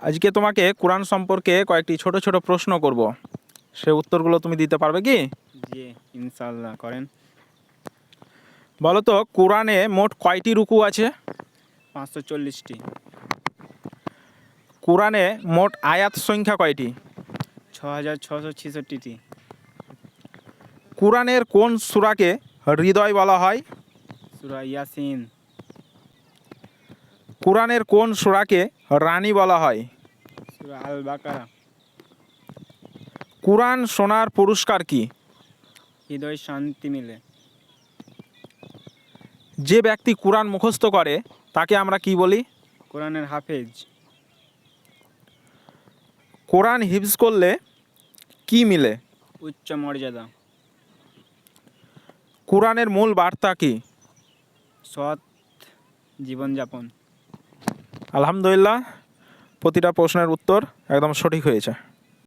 আজকে তোমাকে কোরআন সম্পর্কে কয়েকটি ছোট ছোট প্রশ্ন করব, সে উত্তরগুলো তুমি দিতে পারবে কি? জি ইনশাআল্লাহ করেন। বলো তো, কোরআনে মোট কয়টি রুকু আছে? 540টি। কোরআনে মোট আয়াত সংখ্যা কয়টি? 6666টি। কোরআনের কোন সূরাকে হৃদয় বলা হয়? সূরা ইয়াসিন। কোরআনের কোন সূরাকে রানী বলা হয়? সূরা আল বাকারা। কোরআন শোনার পুরস্কার কি? হৃদয় শান্তি মিলে। যে ব্যক্তি কোরআন মুখস্থ করে তাকে আমরা কি বলি? কোরআনের হাফেজ। কোরআন হিফজ করলে কি মিলে? উচ্চ মর্যাদা। কোরআনের মূল বার্তা কি? সৎ জীবনযাপন। আলহামদুলিল্লাহ, প্রতিটা প্রশ্নের উত্তর একদম সঠিক হয়েছে।